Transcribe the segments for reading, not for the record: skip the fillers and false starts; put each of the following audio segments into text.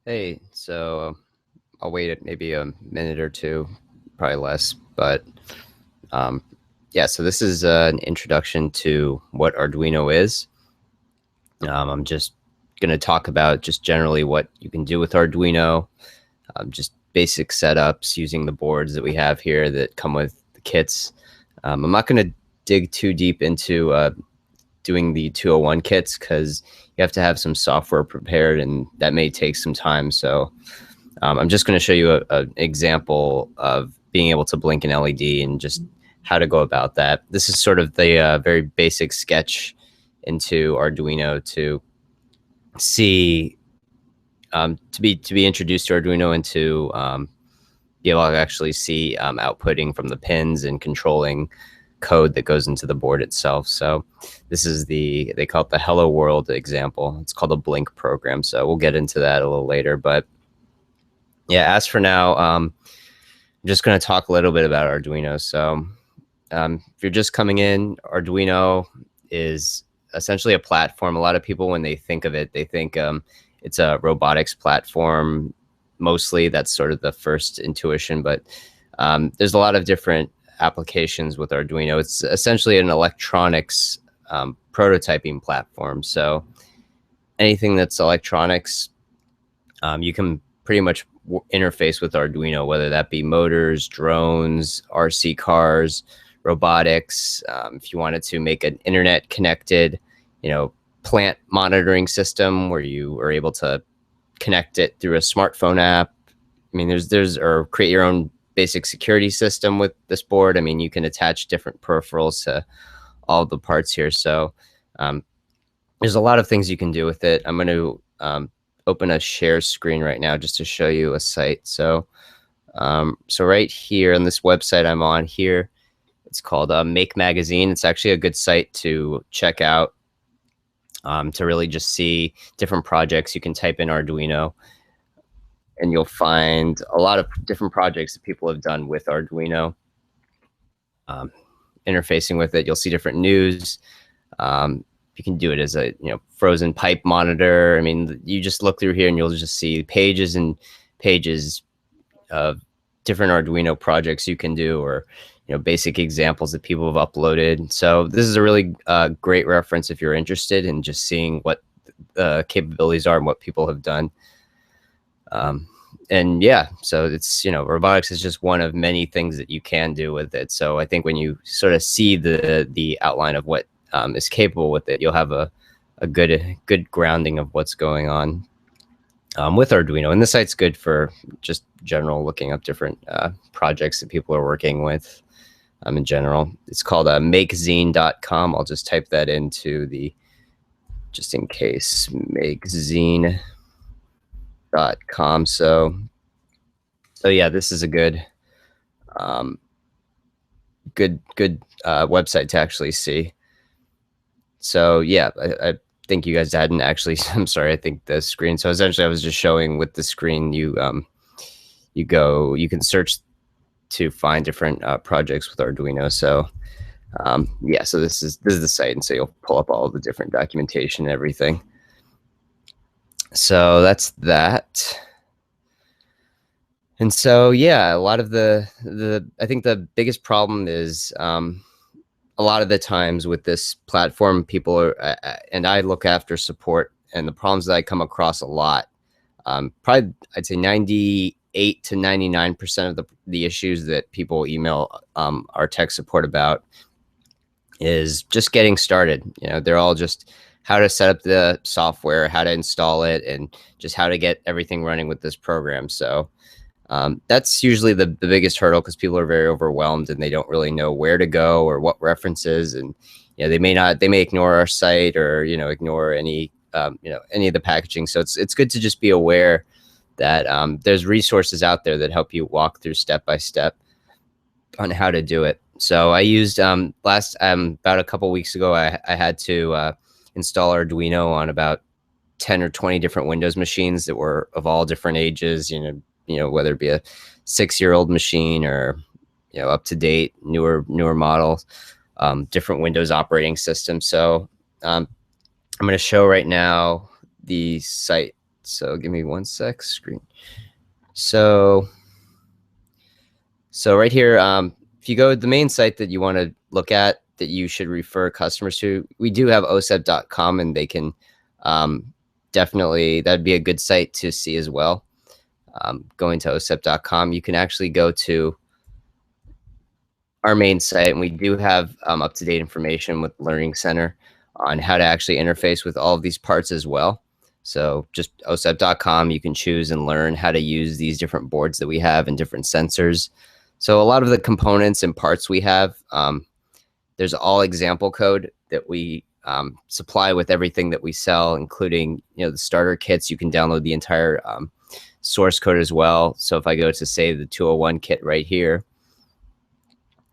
Hey, so I'll wait maybe a minute or two, probably less, but um, yeah, so this is an introduction to what Arduino is. I'm just going to talk about just generally what you can do with Arduino, just basic setups using the boards that we have here that come with the kits. I'm not going to dig too deep into doing the 201 kits because you have to have some software prepared and that may take some time. So I'm just going to show you an example of being able to blink an LED and just how to go about that. This is sort of the very basic sketch into Arduino to see to be introduced to Arduino and to be able to actually see outputting from the pins and controlling code that goes into the board itself. So this is they call it the Hello World example. It's called a blink program. So we'll get into that a little later, but yeah, as for now, I'm just going to talk a little bit about Arduino. So if you're just coming in, Arduino is essentially a platform. A lot of people, when they think of it, they think it's a robotics platform. Mostly, that's sort of the first intuition, but there's a lot of different applications with Arduino. It's essentially an electronics prototyping platform. So anything that's electronics, you can pretty much interface with Arduino, whether that be motors, drones, RC cars, robotics. If you wanted to make an internet connected, plant monitoring system where you are able to connect it through a smartphone app. I mean, there's or create your own basic security system with this board. I mean, you can attach different peripherals to all the parts here. So um, there's a lot of things you can do with it. I'm going to open a share screen right now just to show you a site. So so right here on this website I'm on here, it's called Make Magazine. It's actually a good site to check out to really just see different projects. You can type in Arduino and you'll find a lot of different projects that people have done with Arduino. Interfacing with it, you'll see different news. You can do it as a frozen pipe monitor. I mean, you just look through here and you'll just see pages and pages of different Arduino projects you can do, or basic examples that people have uploaded. So this is a really great reference if you're interested in just seeing what the capabilities are and what people have done. And yeah, so it's robotics is just one of many things that you can do with it. So I think when you sort of see the outline of what is capable with it, you'll have a good grounding of what's going on with Arduino. And the site's good for just general looking up different projects that people are working with in general. It's called makezine.com. I'll just type that into just in case, makezine.com. So yeah, this is a good website to actually see. So yeah, I think you guys hadn't actually. I'm sorry. I think the screen. So essentially, I was just showing with the screen. You can search to find different projects with Arduino. So yeah, so this is the site, and so you'll pull up all the different documentation and everything. So that's that. And so yeah, a lot of I think the biggest problem is a lot of the times with this platform, people are, and I look after support, and the problems that I come across a lot, probably I'd say 98 to 99% of the issues that people email our tech support about is just getting started. They're all just how to set up the software, how to install it, and just how to get everything running with this program. So that's usually the biggest hurdle, because people are very overwhelmed and they don't really know where to go or what references, and they may ignore our site, or ignore any any of the packaging. So it's good to just be aware that there's resources out there that help you walk through step by step on how to do it. So I used about a couple weeks ago, I had to install Arduino on about 10 or 20 different Windows machines that were of all different ages, whether it be a 6-year-old machine or up to date newer models, different Windows operating systems. So I'm going to show right now the site So give me one sec. Screen. So right here, if you go to the main site that you want to look at, that you should refer customers to, we do have OSEPP.com, and they can definitely, that'd be a good site to see as well. Going to OSEPP.com, you can actually go to our main site, and we do have up-to-date information with Learning Center on how to actually interface with all of these parts as well. So just OSEPP.com, you can choose and learn how to use these different boards that we have and different sensors. So a lot of the components and parts we have, there's all example code that we supply with everything that we sell, including the starter kits. You can download the entire source code as well. So if I go to, say, the 201 kit right here,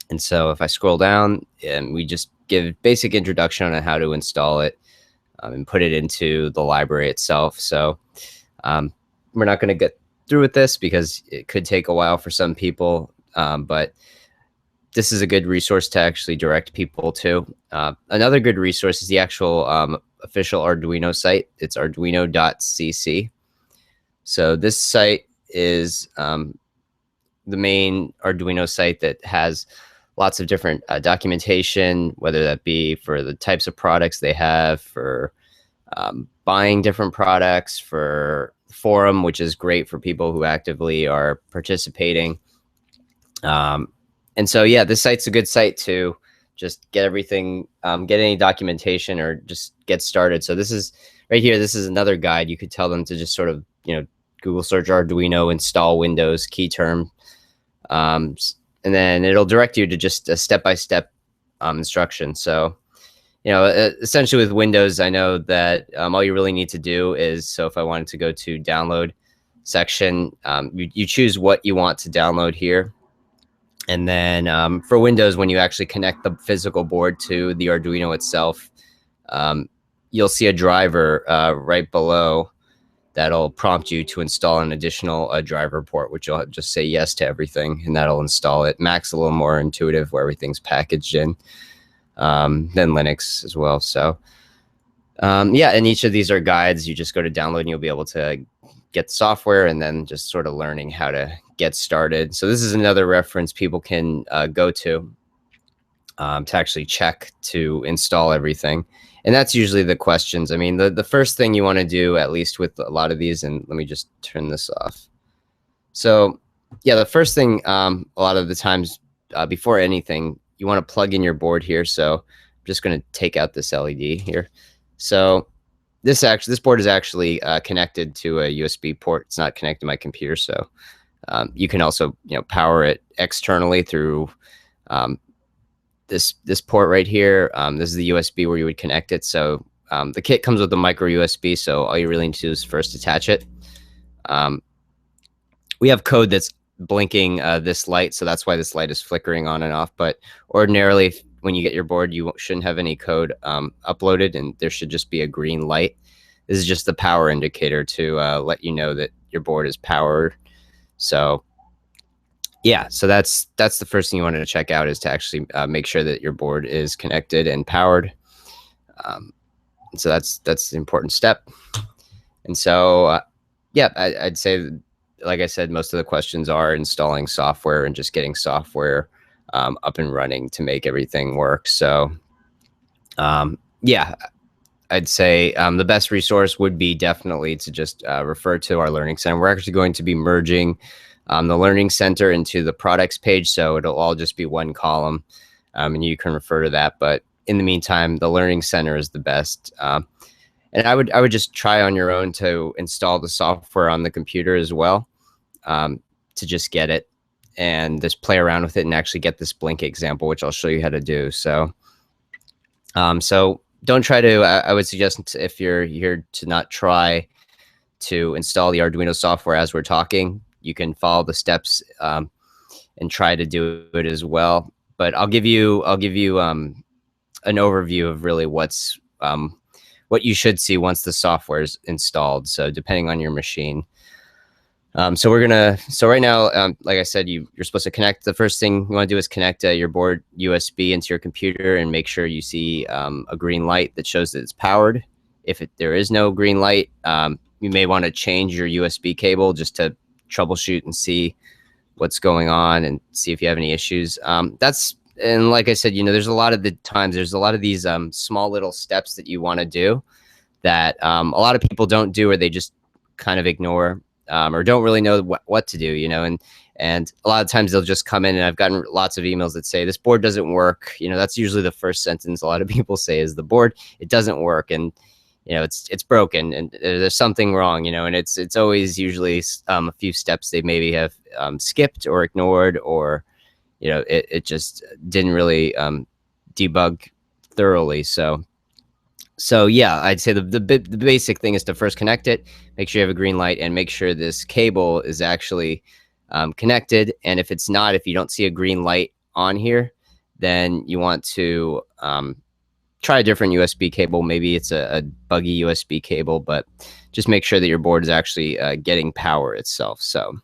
and so if I scroll down, and we just give basic introduction on how to install it and put it into the library itself. So we're not going to get through with this because it could take a while for some people, but this is a good resource to actually direct people to. Another good resource is the actual official Arduino site. It's arduino.cc. So this site is the main Arduino site that has lots of different documentation, whether that be for the types of products they have, for buying different products, for forum, which is great for people who actively are participating. And so, yeah, this site's a good site to just get everything, get any documentation, or just get started. So this is right here. This is another guide. You could tell them to just sort of, Google search Arduino, install Windows, key term. And then it'll direct you to just a step-by-step instruction. So, essentially with Windows, I know that all you really need to do is, so if I wanted to go to download section, you choose what you want to download here. And then for Windows, when you actually connect the physical board to the Arduino itself, you'll see a driver right below that'll prompt you to install an additional driver port, which you'll just say yes to everything, and that'll install it. Mac's a little more intuitive, where everything's packaged in, than Linux as well. So yeah, and each of these are guides. You just go to download, and you'll be able to get the software, and then just sort of learning how to get started. So this is another reference people can go to actually check to install everything. And that's usually the questions. I mean, the first thing you want to do, at least with a lot of these, and let me just turn this off. So yeah, the first thing, a lot of the times before anything, you want to plug in your board here. So I'm just going to take out this LED here. So this board is actually connected to a USB port. It's not connected to my computer. So you can also power it externally through this port right here. This is the USB where you would connect it. So the kit comes with a micro USB. So all you really need to do is first attach it. We have code that's blinking this light, so that's why this light is flickering on and off. But ordinarily, when you get your board, you shouldn't have any code uploaded, and there should just be a green light. This is just the power indicator to let you know that your board is powered. So yeah, so that's the first thing you wanted to check out, is to actually make sure that your board is connected and powered. So that's the important step. And so yeah, I'd say, like I said, most of the questions are installing software and just getting software up and running to make everything work. So yeah, I'd say the best resource would be definitely to just refer to our Learning Center. We're actually going to be merging the Learning Center into the products page, so it'll all just be one column, and you can refer to that. But in the meantime, the Learning Center is the best. And I would just try on your own to install the software on the computer as well, to just get it and just play around with it and actually get this blink example, which I'll show you how to do. So, so don't try to. I would suggest, if you're here, to not try to install the Arduino software as we're talking. You can follow the steps and try to do it as well. But I'll give you an overview of really what you should see once the software is installed. So depending on your machine. So right now, like I said, you're supposed to connect. The first thing you want to do is connect your board USB into your computer, and make sure you see a green light that shows that it's powered. If there is no green light, you may want to change your USB cable just to troubleshoot and see what's going on and see if you have any issues. And like I said, there's a lot of these small little steps that you want to do that a lot of people don't do, or they just kind of ignore, or don't really know what to do, and a lot of times they'll just come in, and I've gotten lots of emails that say this board doesn't work. That's usually the first sentence a lot of people say is it doesn't work, and it's broken, and there's something wrong, and it's always usually a few steps they maybe have skipped or ignored, or it just didn't really debug thoroughly. So yeah, I'd say the basic thing is to first connect it, make sure you have a green light, and make sure this cable is actually connected. And if it's not, if you don't see a green light on here, then you want to try a different USB cable. Maybe it's a buggy USB cable, but just make sure that your board is actually getting power itself. So,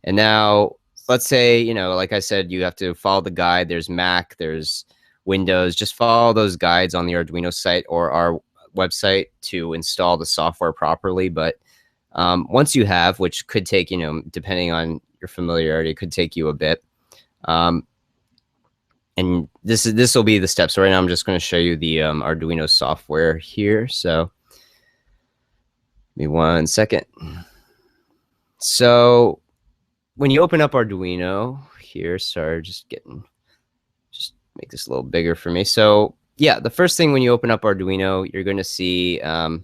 and now let's say, like I said, you have to follow the guide. There's Mac, there's Windows. Just follow those guides on the Arduino site or our website to install the software properly. But once you have, which could take, depending on your familiarity, it could take you a bit. And this will be the steps. So right now I'm just going to show you the Arduino software here. So give me 1 second. So when you open up Arduino here, sorry, just make this a little bigger for me. So yeah, the first thing when you open up Arduino, you're going to see a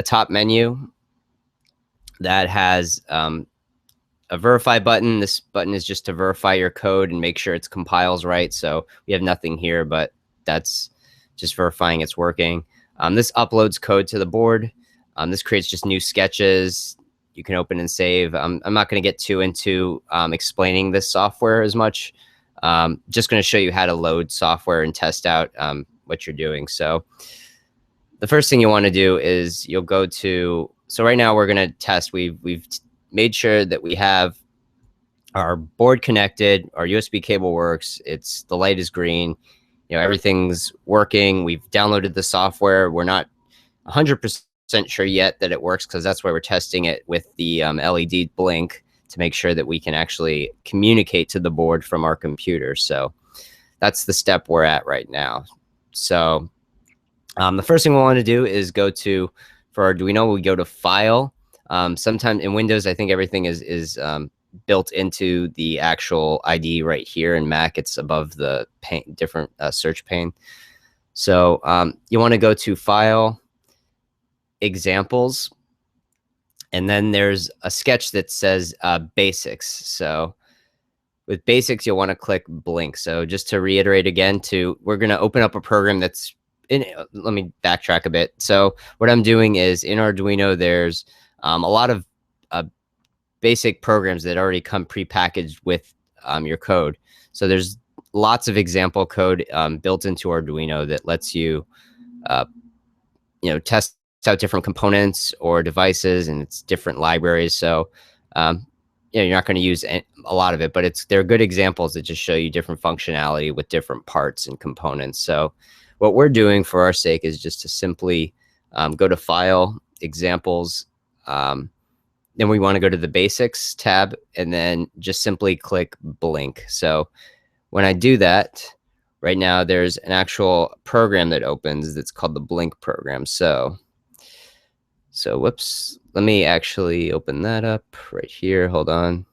top menu that has a verify button. This button is just to verify your code and make sure it compiles right. So we have nothing here, but that's just verifying it's working. This uploads code to the board. This creates just new sketches you can open and save. I'm not going to get too into explaining this software as much. Just going to show you how to load software and test out what you're doing. So the first thing you want to do is you'll go to, so right now we're going to test. We've made sure that we have our board connected, our USB cable works, the light is green, everything's working. We've downloaded the software. We're not 100% sure yet that it works, because that's why we're testing it with the LED blink to make sure that we can actually communicate to the board from our computer. So that's the step we're at right now. So the first thing we want to do is for Arduino, we go to File. Sometimes in Windows, I think everything is built into the actual ID right here. In Mac, it's above the different search pane. So you want to go to File, Examples, and then there's a sketch that says Basics. So with Basics, you'll want to click Blink. So just to reiterate again, we're going to open up a program that's let me backtrack a bit. So what I'm doing is in Arduino, there's a lot of basic programs that already come prepackaged with your code. So there's lots of example code built into Arduino that lets you, test out different components or devices, and it's different libraries. So, you're not going to use a lot of it, but they're good examples that just show you different functionality with different parts and components. So what we're doing for our sake is just to simply go to File, Examples, then we want to go to the Basics tab, and then just simply click Blink. So when I do that, right now there's an actual program that opens that's called the Blink program. So whoops, let me actually open that up right here. Hold on.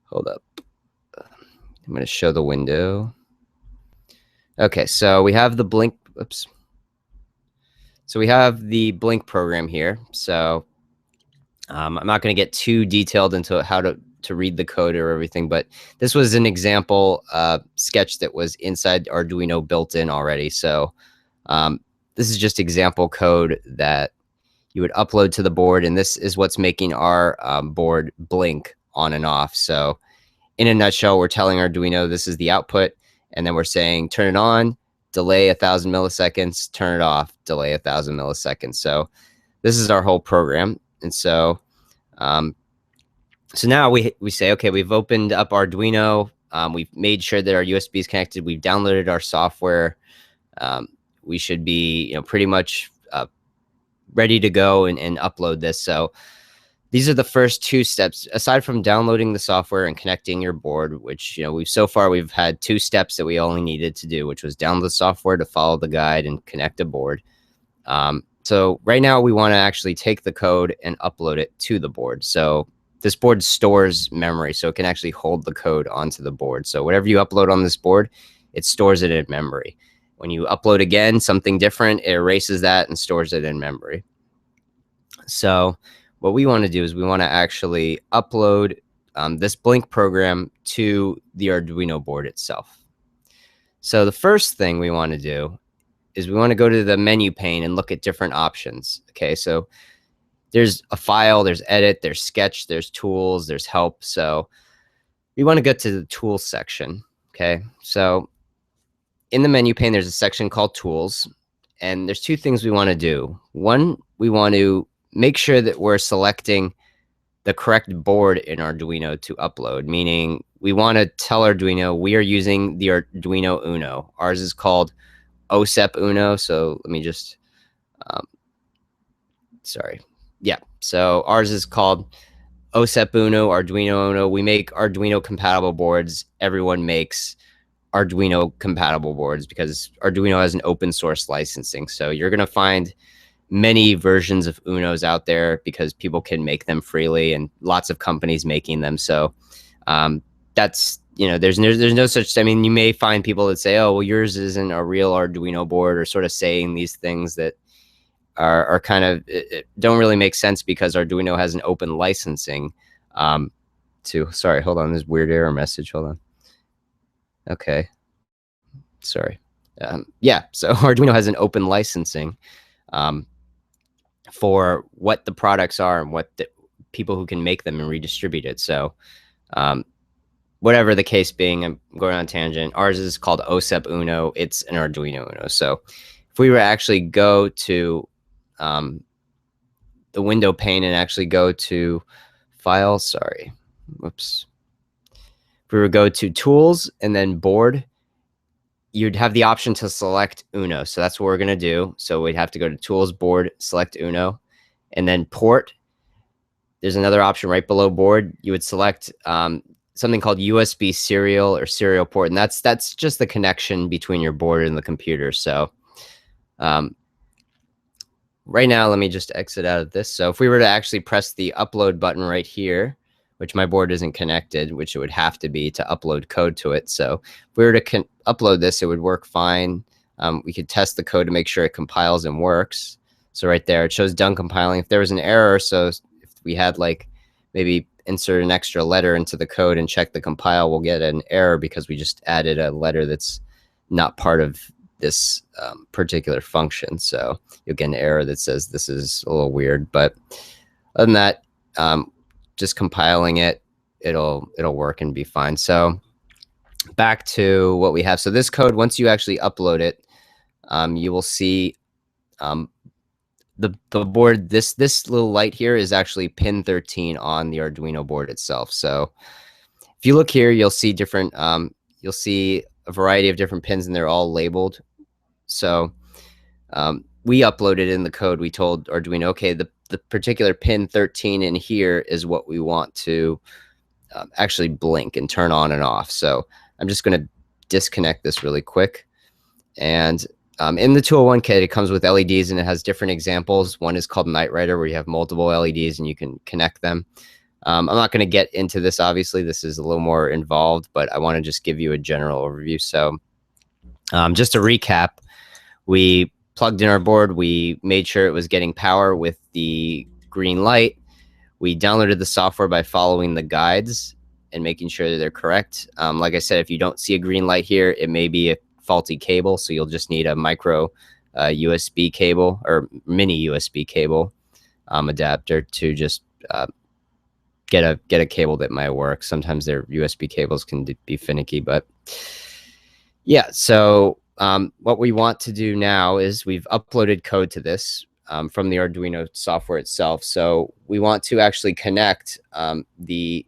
Hold up. I'm going to show the window. Okay, so we have the Blink. Oops. So we have the Blink program here. So I'm not going to get too detailed into how to read the code or everything, but this was an example sketch that was inside Arduino built in already. So this is just example code that you would upload to the board, and this is what's making our board blink on and off. So in a nutshell, we're telling Arduino this is the output, and then we're saying turn it on, delay 1,000 milliseconds, turn it off, delay 1,000 milliseconds. So this is our whole program. And so so now we say, okay, we've opened up Arduino, we've made sure that our USB is connected, we've downloaded our software, we should be pretty much ready to go and upload this. So these are the first two steps, aside from downloading the software and connecting your board, which, you know, we've had two steps that we only needed to do, which was download the software to follow the guide and connect a board. So right now we want to actually take the code and upload it to the board. So this board stores memory, so it can actually hold the code onto the board. So whatever you upload on this board, it stores it in memory. When you upload again, something different, it erases that and stores it in memory. So what we want to do is we want to actually upload this Blink program to the Arduino board itself. So the first thing we want to do is we want to go to the menu pane and look at different options. Okay, so there's a file, there's edit, there's sketch, there's tools, there's help. So we want to go to the tools section. Okay, so in the menu pane, there's a section called tools, and there's two things we want to do. One, we want to make sure that we're selecting the correct board in Arduino to upload, meaning we want to tell Arduino we are using the Arduino Uno. Ours is called OSEPP Uno. So let me just, sorry. Yeah. So ours is called OSEPP Uno, Arduino Uno. We make Arduino compatible boards. Everyone makes Arduino compatible boards because Arduino has an open source licensing. So you're going to find many versions of Unos out there because people can make them freely and lots of companies making them. So that's, you know, there's no such, I mean, you may find people that say, oh, well, yours isn't a real Arduino board, or sort of saying these things that are kind of, it don't really make sense because Arduino has an open licensing sorry, hold on, this weird error message. Hold on. Okay. Sorry. Yeah. So Arduino has an open licensing for what the products are and what the people who can make them and redistribute it. So whatever the case being, I'm going on a tangent. Ours is called OSEPP Uno. It's an Arduino Uno. So if we were to actually go to the window pane and actually go to file, sorry, whoops. If we were to go to tools and then board, you'd have the option to select Uno. So that's what we're going to do. So we'd have to go to tools, board, select Uno, and then port. There's another option right below board. You would select something called USB serial or serial port. And that's just the connection between your board and the computer. So right now, let me just exit out of this. So if we were to actually press the upload button right here, which my board isn't connected, which it would have to be to upload code to it. So if we were to upload this, it would work fine. We could test the code to make sure it compiles and works. So right there, it shows done compiling. If there was an error, so if we had like maybe insert an extra letter into the code and check the compile, we'll get an error because we just added a letter that's not part of this particular function. So you'll get an error that says this is a little weird. But other than that, just compiling it, it'll work and be fine. So back to what we have. So this code, once you actually upload it, you will see the board. This little light here is actually pin 13 on the Arduino board itself. So if you look here, you'll see different. You'll see a variety of different pins, and they're all labeled. So we uploaded in the code. We told Arduino, okay, the particular pin 13 in here is what we want to actually blink and turn on and off. So I'm just going to disconnect this really quick. And in the 201 kit, it comes with LEDs and it has different examples. One is called Night Rider, where you have multiple LEDs and you can connect them. I'm not going to get into this. Obviously, this is a little more involved, but I want to just give you a general overview. So just to recap, we plugged in our board. We made sure it was getting power with the green light. We downloaded the software by following the guides and making sure that they're correct. Like I said, if you don't see a green light here, it may be a faulty cable. So you'll just need a micro USB cable or mini USB cable adapter to just get a cable that might work. Sometimes their USB cables can be finicky, but yeah. So what we want to do now is we've uploaded code to this from the Arduino software itself. So we want to actually connect the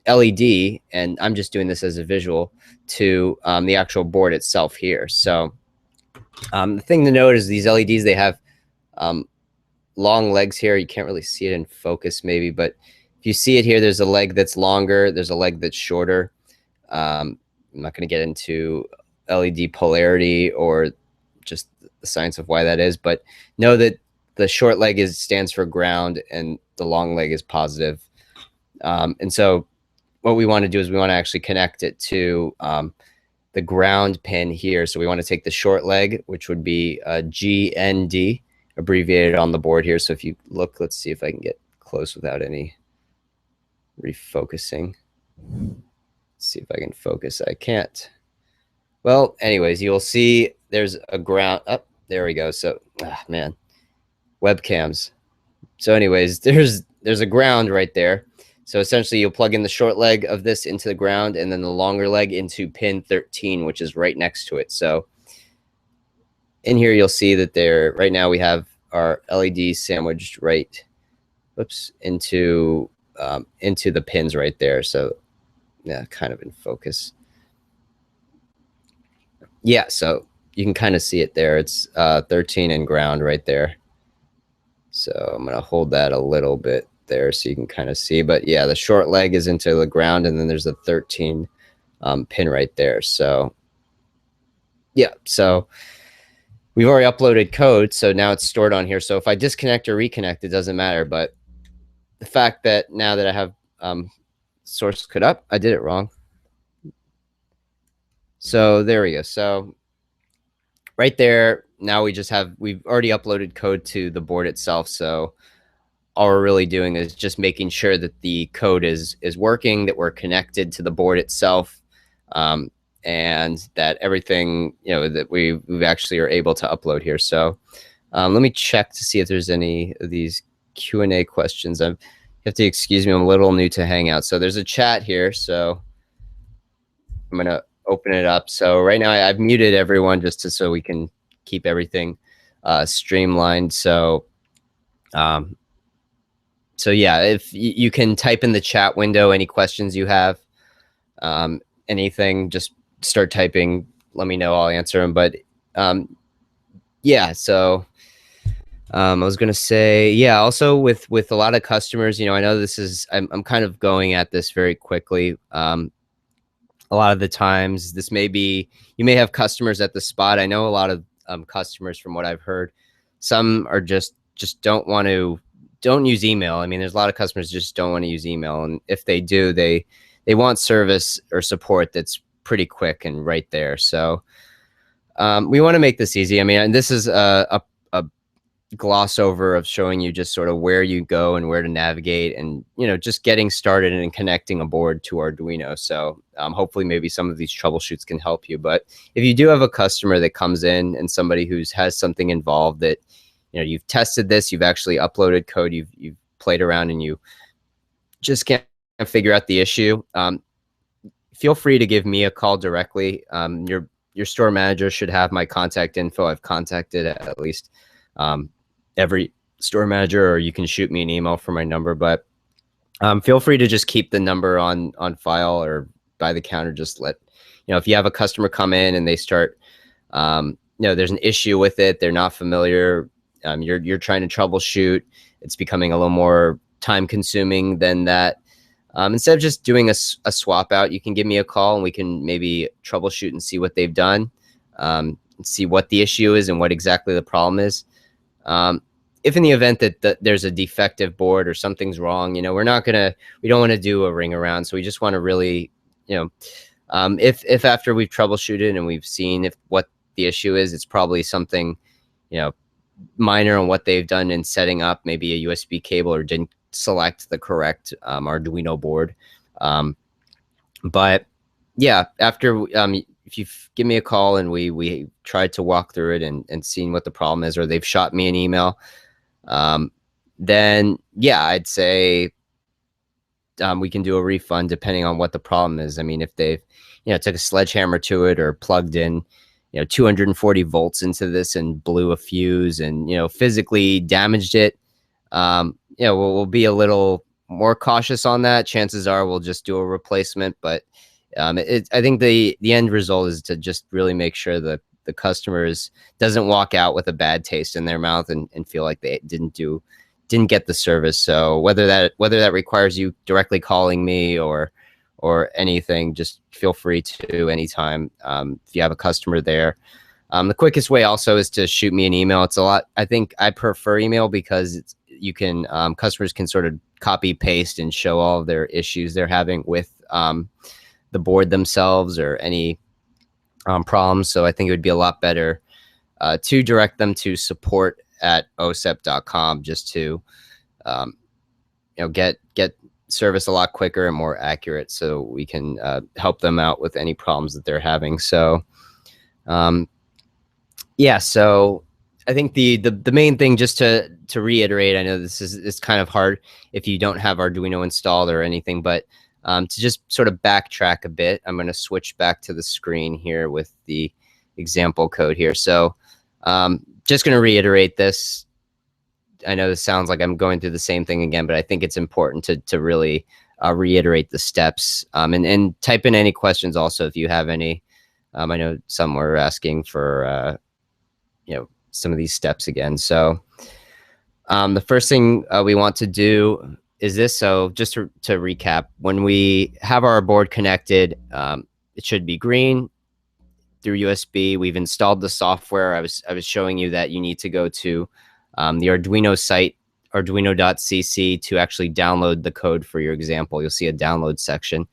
LED, and I'm just doing this as a visual, to the actual board itself here. So the thing to note is these LEDs, they have long legs here. You can't really see it in focus maybe, but if you see it here, there's a leg that's longer. There's a leg that's shorter. I'm not going to get into LED polarity or just the science of why that is, but know that the short leg stands for ground and the long leg is positive. And so what we want to do is we want to actually connect it to the ground pin here. So we want to take the short leg, which would be GND, abbreviated on the board here. So if you look, let's see if I can get close without any refocusing. Let's see if I can focus. I can't. Well, anyways, you'll see there's a ground. Oh, there we go. So, man, webcams. So anyways, there's a ground right there. So essentially you'll plug in the short leg of this into the ground and then the longer leg into pin 13, which is right next to it. So in here, you'll see that right now we have our LED sandwiched right, into the pins right there. So yeah, kind of in focus. Yeah, so you can kind of see it there. It's 13 and ground right there. So I'm going to hold that a little bit there so you can kind of see. But yeah, the short leg is into the ground, and then there's a 13 pin right there. So yeah, so we've already uploaded code, so now it's stored on here. So if I disconnect or reconnect, it doesn't matter. But the fact that now that I have source code up, I did it wrong. So there we go. So right there, now we've already uploaded code to the board itself. So all we're really doing is just making sure that the code is working, that we're connected to the board itself, and that everything, that we actually are able to upload here. So let me check to see if there's any of these Q&A questions. You have to excuse me, I'm a little new to Hangout. So there's a chat here, so I'm going to open it up. So right now I've muted everyone just so we can keep everything streamlined. So yeah, if you can type in the chat window any questions you have, anything, just start typing. Let me know. I'll answer them. But yeah, so I was going to say, yeah, also with a lot of customers, I know this is, I'm kind of going at this very quickly. A lot of the times this may be, you may have customers at the spot. I know a lot of customers, from what I've heard, some are just don't use email. I mean, there's a lot of customers just don't want to use email. And if they do, they want service or support that's pretty quick and right there. So we want to make this easy. I mean, and this is a gloss over of showing you just sort of where you go and where to navigate, and just getting started and connecting a board to Arduino. So hopefully maybe some of these troubleshoots can help you. But if you do have a customer that comes in and somebody who has something involved that you've tested this, you've actually uploaded code, you've played around, and you just can't figure out the issue, feel free to give me a call directly. Your store manager should have my contact info. I've contacted at least every store manager, or you can shoot me an email for my number. But feel free to just keep the number on file or by the counter. Just let if you have a customer come in and they start, there's an issue with it, they're not familiar, you're trying to troubleshoot, it's becoming a little more time consuming than that. Instead of just doing a swap out, you can give me a call and we can maybe troubleshoot and see what they've done, see what the issue is and what exactly the problem is. If in the event that there's a defective board or something's wrong, we don't want to do a ring around. So we just want to really, if after we've troubleshooted and we've seen what the issue is, it's probably something, minor on what they've done in setting up maybe a USB cable or didn't select the correct Arduino board. But yeah, after if you give me a call and we tried to walk through it and seeing what the problem is, or they've shot me an email, then yeah, I'd say we can do a refund depending on what the problem is. I mean, if they've took a sledgehammer to it or plugged in 240 volts into this and blew a fuse and physically damaged it, we'll be a little more cautious on that. Chances are we'll just do a replacement. But I think the end result is to just really make sure that the customers doesn't walk out with a bad taste in their mouth and feel like they didn't get the service. So whether that requires you directly calling me or anything, just feel free to anytime if you have a customer there. The quickest way also is to shoot me an email. It's a lot. I think I prefer email because you can customers can sort of copy paste and show all of their issues they're having with the board themselves or any problems. So I think it would be a lot better to direct them to support@osep.com just to get service a lot quicker and more accurate, so we can help them out with any problems that they're having. So yeah, so I think the main thing, just to reiterate, I know this is kind of hard if you don't have Arduino installed or anything, but to just sort of backtrack a bit, I'm going to switch back to the screen here with the example code here. So just going to reiterate this. I know this sounds like I'm going through the same thing again, but I think it's important to really reiterate the steps, and type in any questions also if you have any. I know some were asking for some of these steps again. So the first thing we want to do is this. So just to recap, when we have our board connected, it should be green through USB. We've installed the software. I was showing you that you need to go to the Arduino site, arduino.cc, to actually download the code for your example. You'll see a download section.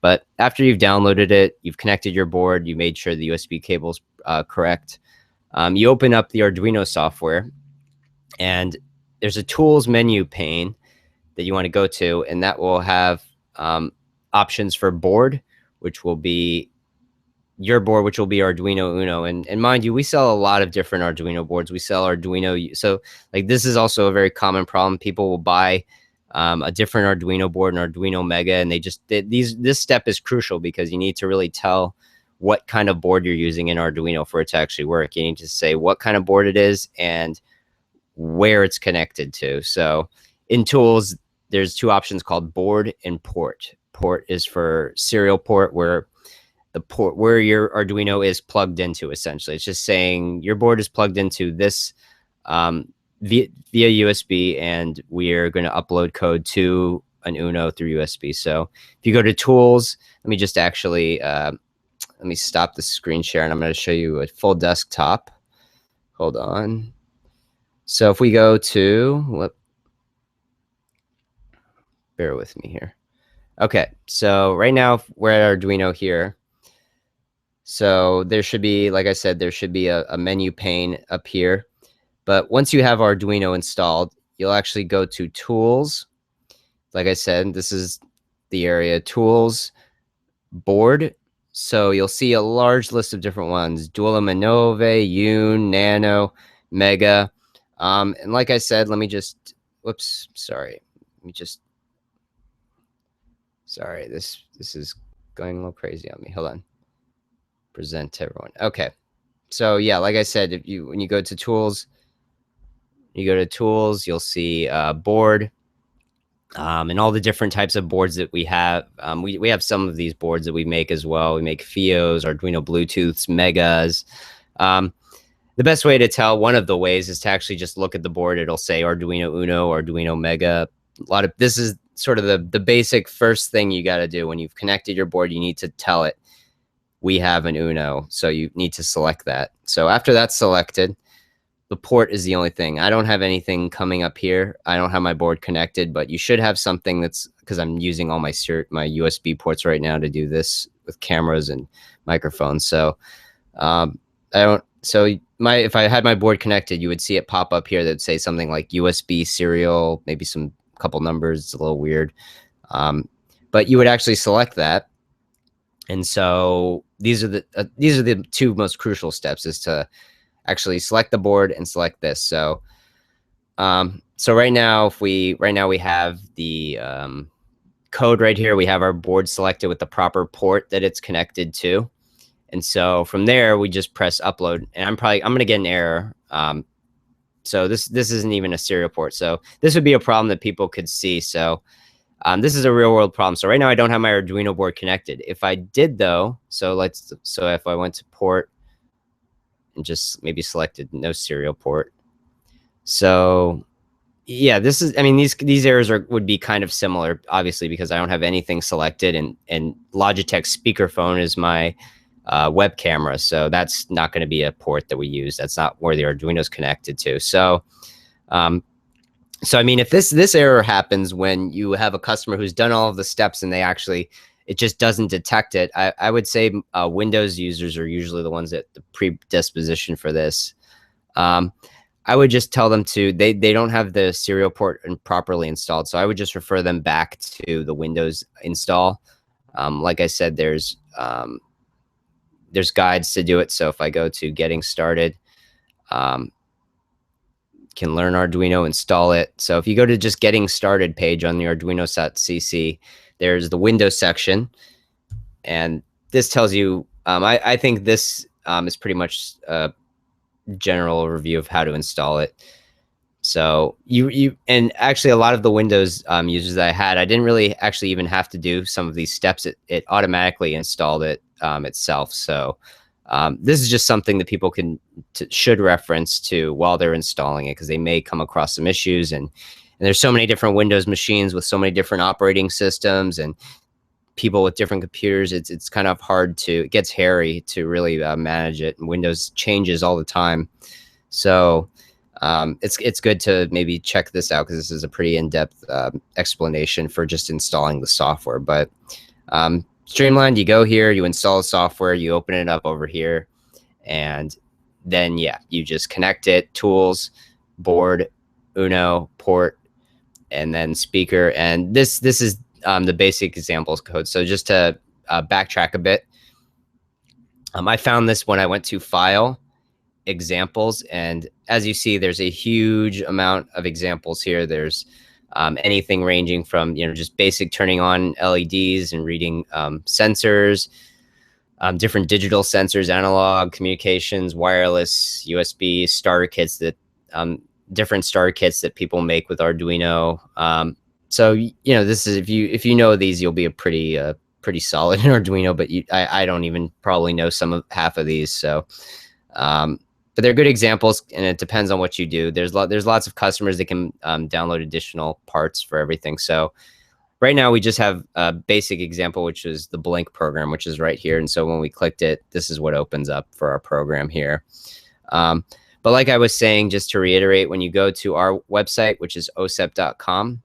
But after you've downloaded it, you've connected your board, you made sure the USB cable's correct. You open up the Arduino software, and there's a tools menu pane that you want to go to, and that will have options for board, which will be your board, which will be Arduino Uno. And mind you, we sell a lot of different Arduino boards. We sell Arduino. So like, this is also a very common problem. People will buy a different Arduino board, an Arduino Mega, and this step is crucial because you need to really tell what kind of board you're using in Arduino for it to actually work. You need to say what kind of board it is and where it's connected to. So in tools, there's two options called board and port. Port is for serial port, where the port where your Arduino is plugged into. Essentially, it's just saying your board is plugged into this via USB, and we're going to upload code to an Uno through USB. So if you go to tools, let me just actually let me stop the screen share, and I'm going to show you a full desktop. Hold on. So if we go to, bear with me here. Okay, so right now we're at Arduino here. So there should be, like I said, there should be a menu pane up here. But once you have Arduino installed, you'll actually go to Tools. Like I said, this is the area, Tools, Board. So you'll see a large list of different ones: Dual Manove, Un, Nano, Mega. And like I said, let me just, whoops, sorry. Let me just, sorry, this is going a little crazy on me. Hold on. Present to everyone. Okay. So yeah, like I said, when you go to Tools, you'll see board, and all the different types of boards that we have. We have some of these boards that we make as well. We make FIOs, Arduino Bluetooths, Megas. The best way to tell, one of the ways, is to actually just look at the board. It'll say Arduino Uno, Arduino Mega. This is sort of the basic first thing you got to do when you've connected your board. You need to tell it, we have an Uno, so you need to select that. So after that's selected, the port is the only thing. I don't have anything coming up here. I don't have my board connected, but you should have something that's, because I'm using all my USB ports right now to do this with cameras and microphones. So if I had my board connected, you would see it pop up here that would say something like USB serial, maybe some couple numbers. It's a little weird. But you would actually select that. And so these are the two most crucial steps, is to actually select the board and select this. So right now we have the code right here. We have our board selected with the proper port that it's connected to. And so from there, we just press upload, and I'm going to get an error. So this isn't even a serial port. So this would be a problem that people could see. So this is a real world problem. So right now I don't have my Arduino board connected. If I did though, so if I went to port, and just maybe selected no serial port. So yeah, this is, I mean, these errors would be kind of similar, obviously, because I don't have anything selected, and Logitech speakerphone is my web camera, so that's not going to be a port that we use. That's not where the Arduino is connected to. So, so I mean, if this error happens when you have a customer who's done all of the steps and it just doesn't detect it, I would say Windows users are usually the ones that the predisposition for this. I would just tell them they don't have the serial port properly installed. So I would just refer them back to the Windows install. Like I said, there's guides to do it. So if I go to getting started, can learn Arduino, install it. So if you go to just getting started page on the Arduino.cc, there's the Windows section. And this tells you, I think this is pretty much general overview of how to install it. So and actually a lot of the Windows users that I had, I didn't really actually even have to do some of these steps. It automatically installed it itself. So this is just something that people should reference to while they're installing it, because they may come across some issues, and there's so many different Windows machines with so many different operating systems and people with different computers. It's kind of hard it gets hairy to really manage it, and Windows changes all the time. So it's good to maybe check this out, because this is a pretty in-depth explanation for just installing the software. But streamlined, you go here, you install the software, you open it up over here, and then you just connect it, tools, board, Uno, port, and then speaker. And this is the basic examples code. So just to backtrack a bit, I found this when I went to File, Examples, and as you see, there's a huge amount of examples here. There's anything ranging from just basic turning on LEDs and reading sensors, different digital sensors, analog communications, wireless, USB starter kits different starter kits that people make with Arduino. So this is, if you know these, you'll be a pretty solid in Arduino. But I don't even probably know half of these. So, but they're good examples, and it depends on what you do. There's lots of customers that can download additional parts for everything. So right now we just have a basic example, which is the Blink program, which is right here. And so when we clicked it, this is what opens up for our program here. But like I was saying, just to reiterate, when you go to our website, which is OSEPP.com,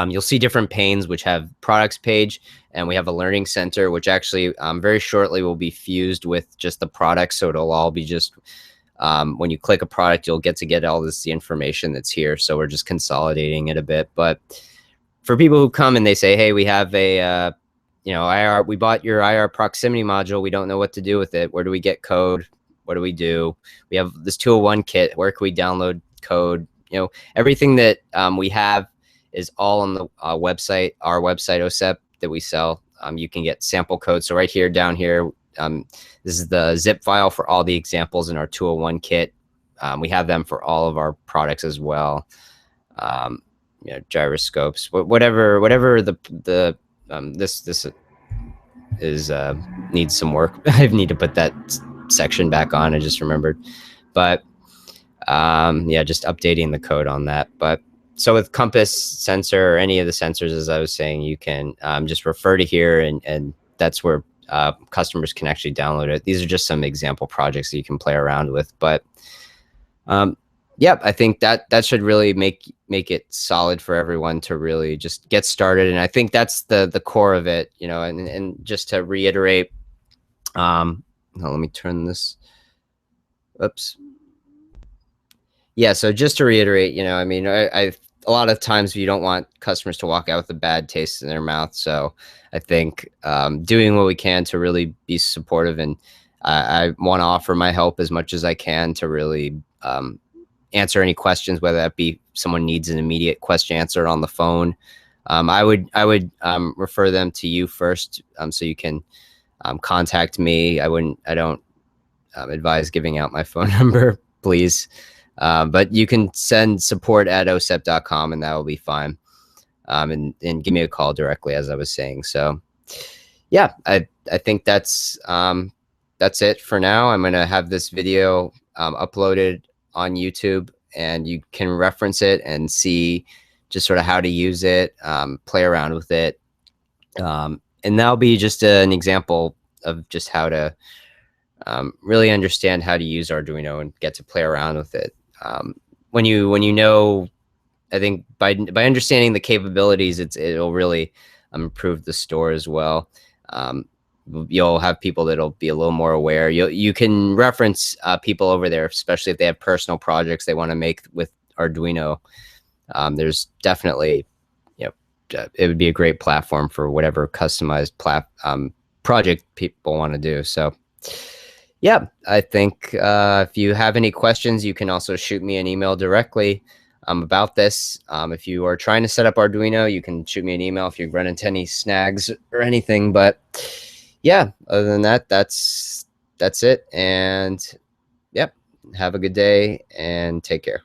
you'll see different panes which have products page, and we have a learning center, which actually very shortly will be fused with just the products. So it'll all be just, when you click a product, you'll get all the information that's here. So we're just consolidating it a bit. But for people who come and they say, hey, we have a, IR, we bought your IR proximity module, we don't know what to do with it. Where do we get code? What do we do? We have this 201 kit. Where can we download code? Everything that we have is all on the website, our website, OSEPP, that we sell. You can get sample code. So right here, down here, this is the zip file for all the examples in our 201 kit. We have them for all of our products as well. Gyroscopes, whatever this is needs some work. I need to put that section back on. I just remembered, but just updating the code on that. But so with compass sensor or any of the sensors, as I was saying, you can just refer to here, and that's where customers can actually download it. These are just some example projects that you can play around with. But I think that should really make it solid for everyone to really just get started. And I think that's the core of it, and just to reiterate, now let me turn this, oops. Yeah, so just to reiterate, I mean, I a lot of times you don't want customers to walk out with a bad taste in their mouth. So I think doing what we can to really be supportive, and I want to offer my help as much as I can to really answer any questions, whether that be someone needs an immediate question answered on the phone. I would refer them to you first, so you can contact me. I don't advise giving out my phone number, please. But you can send support@osepp.com, and that will be fine. And give me a call directly, as I was saying. So yeah, I think that's that's it for now. I'm going to have this video uploaded on YouTube, and you can reference it and see just sort of how to use it, play around with it. And that'll be just an example of just how to really understand how to use Arduino and get to play around with it. When you know, I think by understanding the capabilities, it'll really improve the store as well. You'll have people that'll be a little more aware. You can reference people over there, especially if they have personal projects they want to make with Arduino. There's definitely, it would be a great platform for whatever customized project people want to do. So yeah, I think if you have any questions, you can also shoot me an email directly about this. If you are trying to set up Arduino, you can shoot me an email if you run into any snags or anything. But yeah, other than that, that's it. And yep, have a good day and take care.